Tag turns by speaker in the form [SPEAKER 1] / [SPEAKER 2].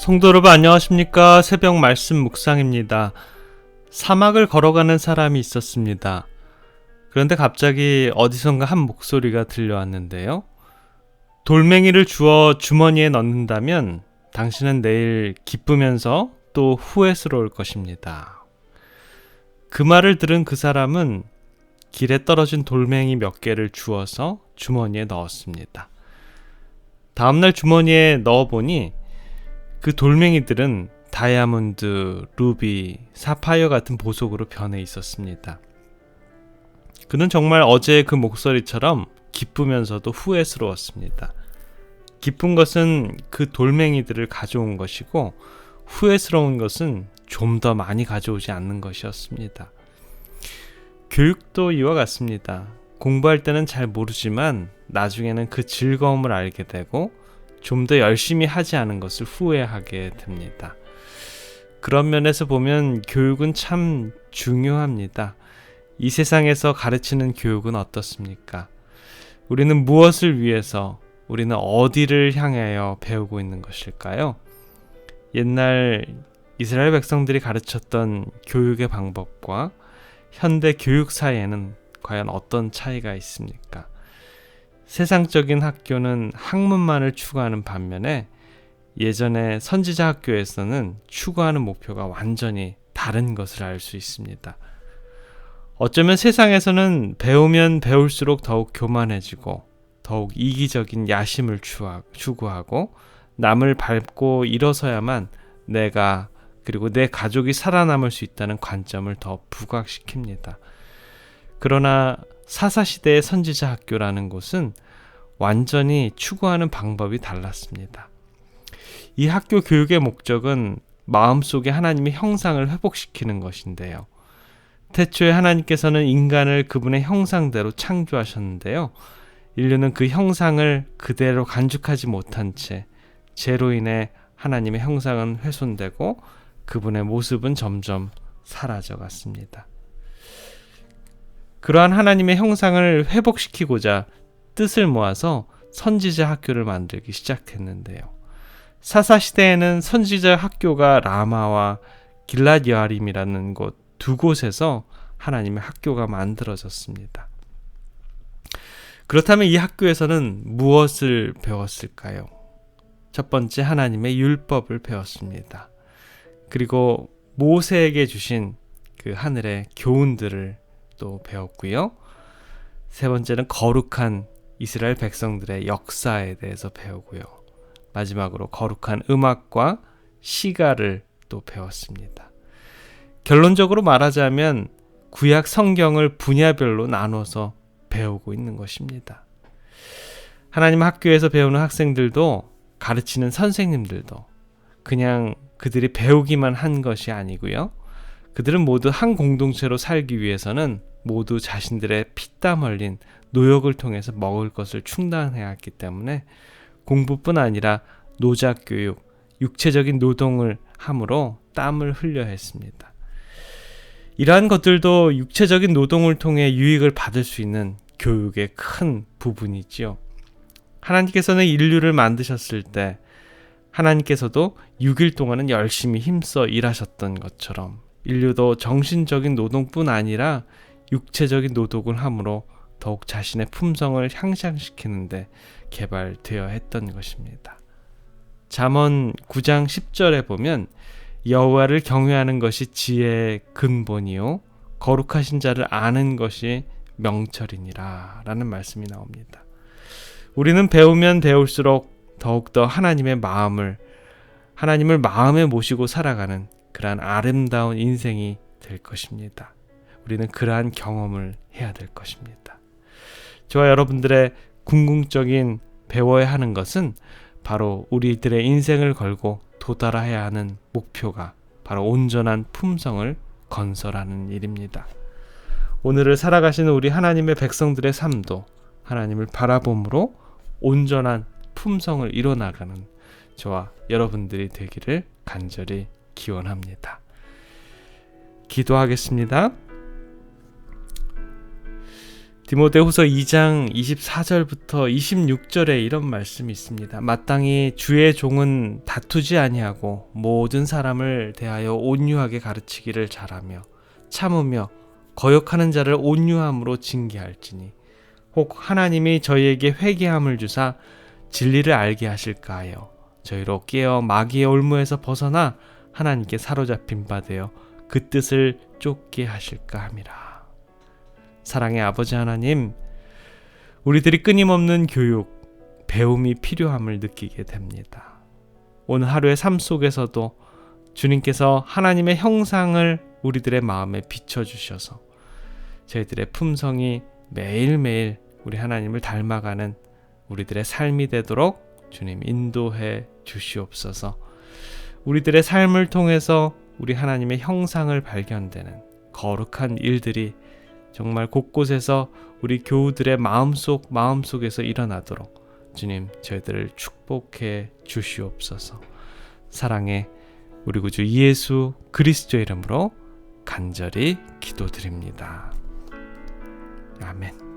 [SPEAKER 1] 성도 여러분 안녕하십니까? 새벽 말씀 묵상입니다. 사막을 걸어가는 사람이 있었습니다. 그런데 갑자기 어디선가 한 목소리가 들려왔는데요. 돌멩이를 주워 주머니에 넣는다면 당신은 내일 기쁘면서 또 후회스러울 것입니다. 그 말을 들은 그 사람은 길에 떨어진 돌멩이 몇 개를 주워서 주머니에 넣었습니다. 다음날 주머니에 넣어보니 그 돌멩이들은 다이아몬드, 루비, 사파이어 같은 보석으로 변해 있었습니다. 그는 정말 어제의 그 목소리처럼 기쁘면서도 후회스러웠습니다. 기쁜 것은 그 돌멩이들을 가져온 것이고 후회스러운 것은 좀 더 많이 가져오지 않는 것이었습니다. 교육도 이와 같습니다. 공부할 때는 잘 모르지만 나중에는 그 즐거움을 알게 되고 좀 더 열심히 하지 않은 것을 후회하게 됩니다. 그런 면에서 보면 교육은 참 중요합니다. 이 세상에서 가르치는 교육은 어떻습니까? 우리는 무엇을 위해서, 우리는 어디를 향하여 배우고 있는 것일까요? 옛날 이스라엘 백성들이 가르쳤던 교육의 방법과 현대 교육 사이에는 과연 어떤 차이가 있습니까? 세상적인 학교는 학문만을 추구하는 반면에 예전에 선지자 학교에서는 추구하는 목표가 완전히 다른 것을 알 수 있습니다. 어쩌면 세상에서는 배우면 배울수록 더욱 교만해지고 더욱 이기적인 야심을 추구하고 남을 밟고 일어서야만 내가 그리고 내 가족이 살아남을 수 있다는 관점을 더 부각시킵니다. 그러나 사사시대의 선지자 학교라는 곳은 완전히 추구하는 방법이 달랐습니다. 이 학교 교육의 목적은 마음속에 하나님의 형상을 회복시키는 것인데요. 태초에 하나님께서는 인간을 그분의 형상대로 창조하셨는데요. 인류는 그 형상을 그대로 간직하지 못한 채 죄로 인해 하나님의 형상은 훼손되고 그분의 모습은 점점 사라져갔습니다. 그러한 하나님의 형상을 회복시키고자 뜻을 모아서 선지자 학교를 만들기 시작했는데요. 사사시대에는 선지자 학교가 라마와 길랏 여아림이라는 곳 두 곳에서 하나님의 학교가 만들어졌습니다. 그렇다면 이 학교에서는 무엇을 배웠을까요? 첫 번째, 하나님의 율법을 배웠습니다. 그리고 모세에게 주신 그 하늘의 교훈들을 또 배웠고요. 세 번째는 거룩한 이스라엘 백성들의 역사에 대해서 배우고요. 마지막으로 거룩한 음악과 시가를 또 배웠습니다. 결론적으로 말하자면 구약 성경을 분야별로 나눠서 배우고 있는 것입니다. 하나님 학교에서 배우는 학생들도 가르치는 선생님들도 그냥 그들이 배우기만 한 것이 아니고요. 그들은 모두 한 공동체로 살기 위해서는 모두 자신들의 피땀 흘린 노역을 통해서 먹을 것을 충당해야 했기 때문에 공부뿐 아니라 노작교육, 육체적인 노동을 함으로 땀을 흘려야 했습니다. 이러한 것들도 육체적인 노동을 통해 유익을 받을 수 있는 교육의 큰 부분이지요. 하나님께서는 인류를 만드셨을 때 하나님께서도 6일 동안은 열심히 힘써 일하셨던 것처럼 인류도 정신적인 노동뿐 아니라 육체적인 노동을 함으로 더욱 자신의 품성을 향상시키는데 개발되어야 했던 것입니다. 잠언 9장 10절에 보면 여호와를 경외하는 것이 지혜의 근본이요 거룩하신 자를 아는 것이 명철이니라 라는 말씀이 나옵니다. 우리는 배우면 배울수록 더욱더 하나님을 마음에 모시고 살아가는 그러한 아름다운 인생이 될 것입니다. 우리는 그러한 경험을 해야 될 것입니다. 저와 여러분들의 궁극적인 배워야 하는 것은 바로 우리들의 인생을 걸고 도달해야 하는 목표가 바로 온전한 품성을 건설하는 일입니다. 오늘을 살아가시는 우리 하나님의 백성들의 삶도 하나님을 바라봄으로 온전한 품성을 이뤄나가는 저와 여러분들이 되기를 간절히 기원합니다. 기도하겠습니다. 디모데후서 2장 24절부터 26절에 이런 말씀이 있습니다. 마땅히 주의 종은 다투지 아니하고 모든 사람을 대하여 온유하게 가르치기를 잘하며 참으며 거역하는 자를 온유함으로 징계할지니 혹 하나님이 저희에게 회개함을 주사 진리를 알게 하실까 하여 저희로 깨어 마귀의 올무에서 벗어나 하나님께 사로잡힌 바 되어 그 뜻을 쫓게 하실까 함이라. 사랑의 아버지 하나님, 우리들이 끊임없는 교육, 배움이 필요함을 느끼게 됩니다. 오늘 하루의 삶 속에서도 주님께서 하나님의 형상을 우리들의 마음에 비춰주셔서 저희들의 품성이 매일매일 우리 하나님을 닮아가는 우리들의 삶이 되도록 주님 인도해 주시옵소서. 우리들의 삶을 통해서 우리 하나님의 형상을 발견되는 거룩한 일들이 정말 곳곳에서 우리 교우들의 마음속에서 일어나도록 주님 저희들을 축복해 주시옵소서. 사랑의 우리 구주 예수 그리스도 이름으로 간절히 기도드립니다. 아멘.